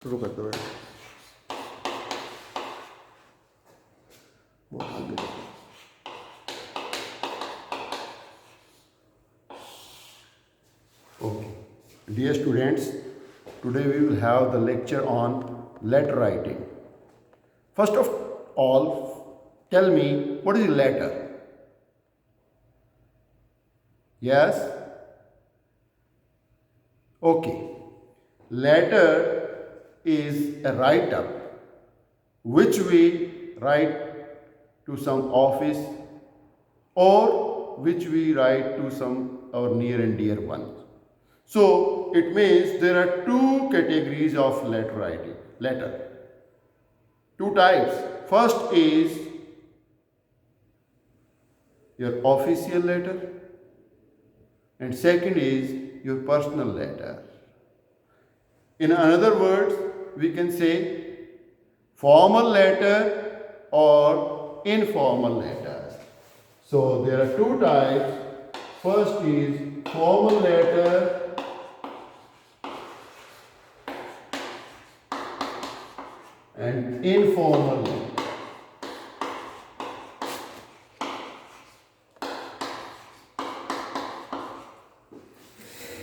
शुरू कर दो बेटा। बहुत आगे देखो। Okay. Dear students, today we will have the lecture on letter writing. First of all, tell me what is a letter? Yes? Okay. Letter is a write up which we write to some office or which we write to some our near and dear ones. So it means there are two categories of letter writing. Letter. Two types. First is your official letter and second is your personal letter. In other words, we can say formal letter or informal letter. So there are two types. First is formal letter and informal letter.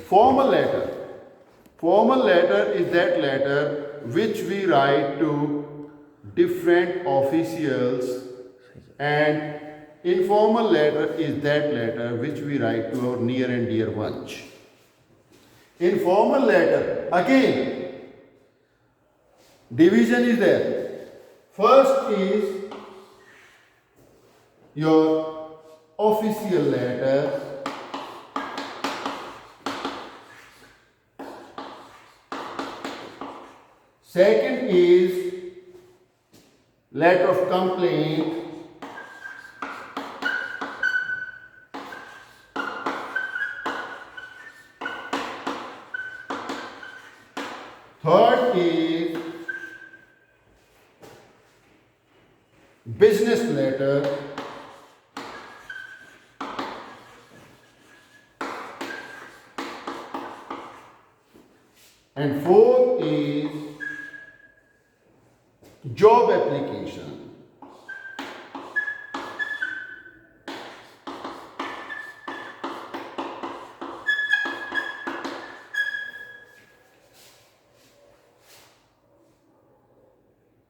Formal letter. Formal letter is that letter which we write to different officials, and informal letter is that letter which we write to our near and dear ones. Informal letter, again, division is there. First is your official letter. Second is letter of complaint. Third is business letter. And fourth is job application.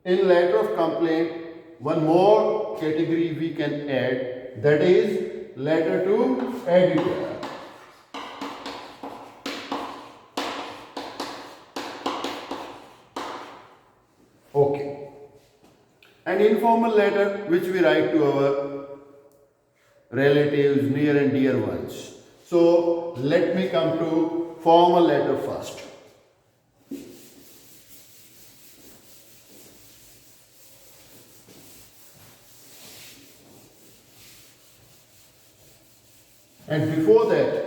In letter of complaint, one more category we can add, that is letter to editor. Okay. An informal letter which we write to our relatives, near and dear ones. So let me come to formal letter first. And before that,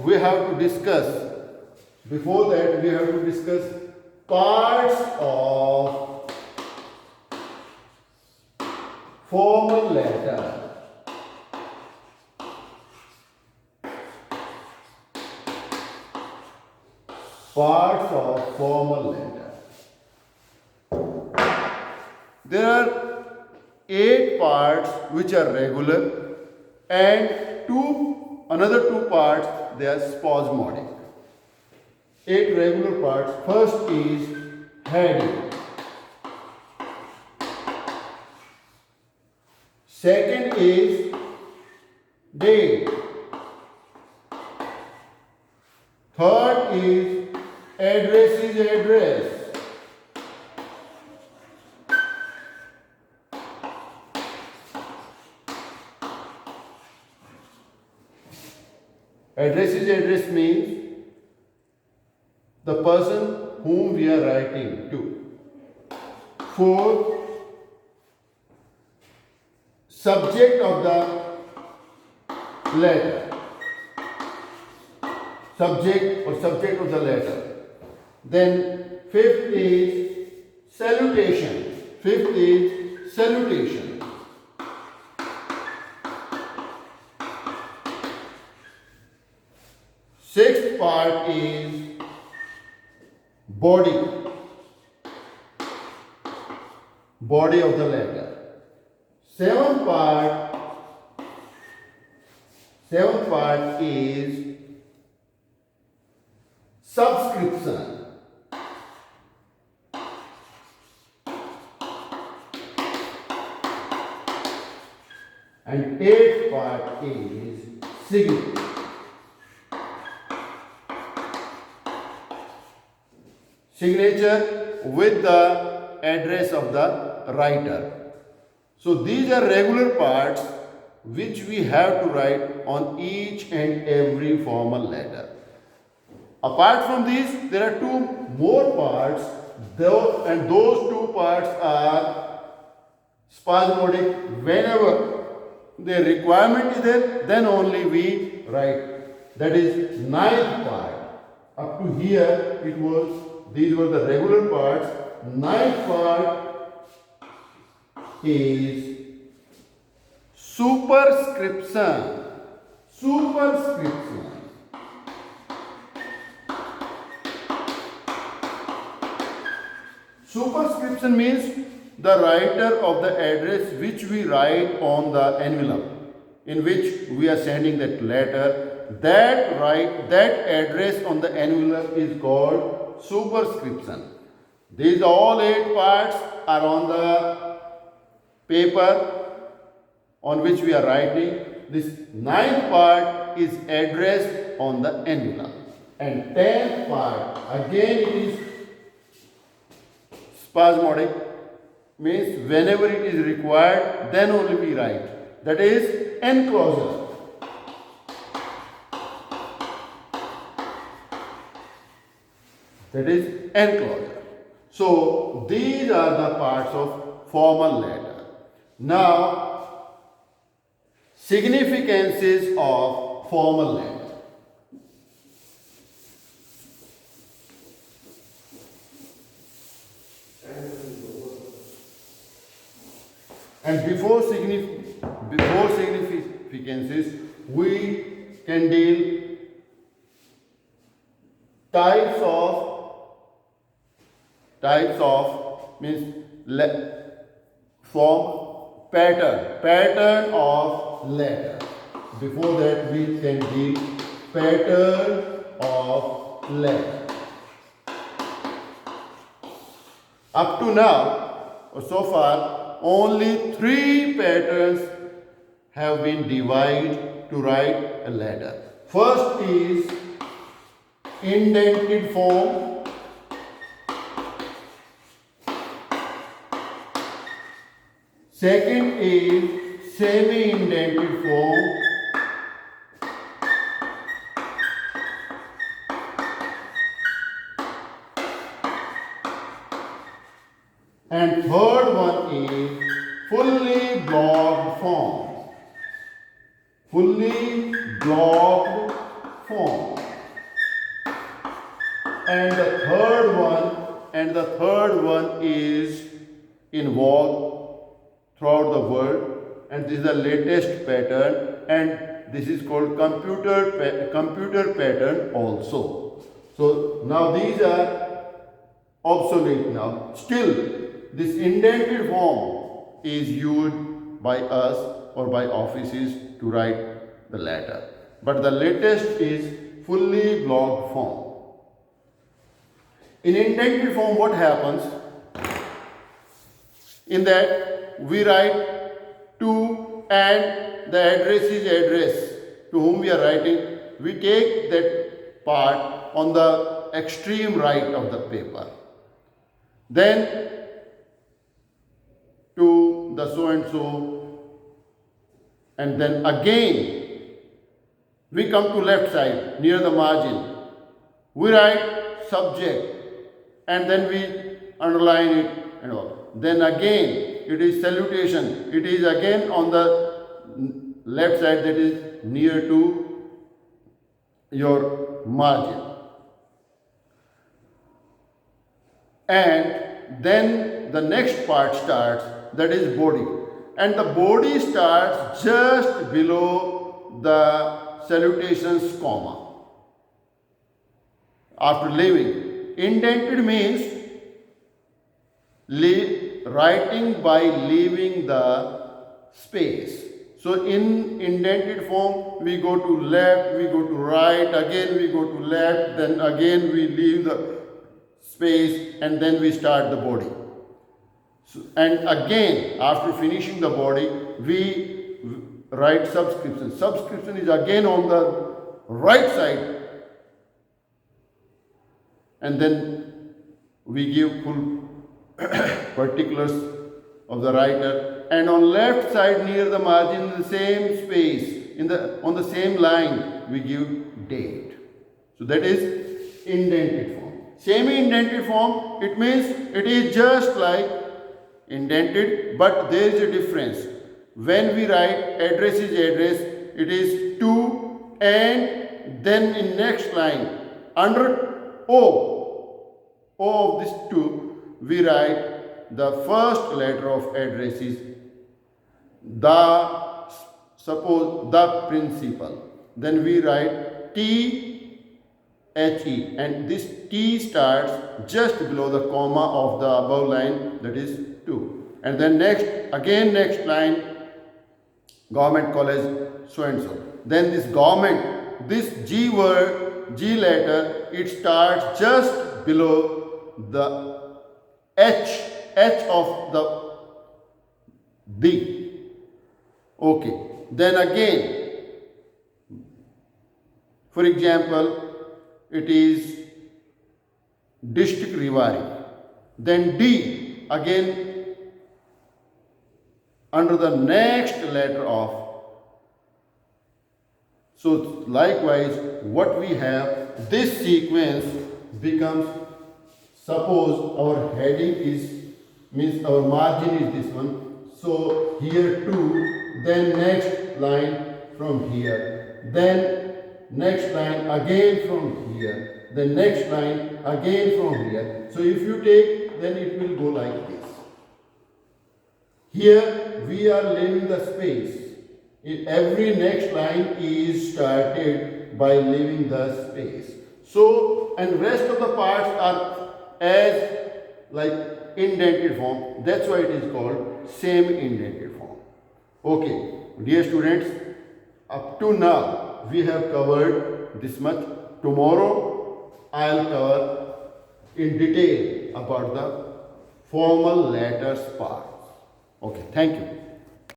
we have to discuss parts of formal letter. Parts of formal letter. There are 8 parts which are regular and another two parts they are spasmodic. 8 regular parts. First is heading. Second is date. Third is address. Address means the person whom we are writing to. Fourth, subject of the letter. Subject of the letter. Then fifth is salutation. Sixth part is body, body of the letter. Seventh part is subscription. And eighth part is signature. Signature with the address of the writer. So these are regular parts which we have to write on each and every formal letter. Apart from these, there are two more parts, and those two parts are spasmodic. Whenever the requirement is there, then only we write. That is ninth part. Up to here, these were the regular parts. Ninth part is superscription. Superscription. Superscription means the writer of the address which we write on the envelope in which we are sending that letter. That address on the envelope is called superscription. These all 8 parts are on the paper on which we are writing. This 9th part is addressed on the envelope. And 10th part, again it is spasmodic, means whenever it is required, then only we write. That is enclosure. That is enclosure. So these are the parts of formal letter. Now, significances of formal letter. And before significances, we can deal types of means form pattern of letter. Before that, we can deal pattern of letter. Up to now, or so far, only 3 patterns have been divided to write a letter. First is indented form. Second is semi-indented form. And third one is fully blocked form. Fully blocked form. And the third one is in vogue throughout the world, and this is the latest pattern, and this is called computer pattern also. So now these are obsolete now. Still, this indented form is used by us or by offices to write the letter. But the latest is fully blocked form. In indented form, what happens? In that we write to, and the address is address to whom we are writing. We take that part on the extreme right of the paper. Then to the so and so, and then again we come to left side near the margin. We write subject and then we underline it and all. Then again it is salutation. It is again on the left side, that is near to your margin. And then the next part starts, that is body. And the body starts just below the salutations comma. After leaving, Indented means writing by leaving the space. So in indented form, we go to left, we go to right, again we go to left, then again we leave the space, and then we start the body. So, and again, after finishing the body, we write subscription. Subscription is again on the right side, and then we give full particulars of the writer, and on left side near the margin in the same space, on the same line, we give date. So that is indented form. Semi-indented form, it means it is just like indented, but there is a difference. When we write address is address, it is to, and then in next line under O of this to, we write the first letter of address is suppose the principal. Then we write THE, and this T starts just below the comma of the above line, that is to. And then next line, government college so and so. Then this government, this G word, G letter, it starts just below the H of the D. Okay. Then again, for example, it is district Rewari. Then D again under the next letter of. So likewise, what we have, this sequence becomes, suppose our heading is, means our margin is this one. So here 2, then next line from here, then next line again from here, then next line again from here. So if you take, then it will go like this. Here we are leaving the space. Every next line is started by leaving the space. So, and rest of the parts are as like indented form. That's why it is called semi-indented form. Okay, dear students, up to now we have covered this much. Tomorrow I'll cover in detail about the formal letters part. Okay, thank you.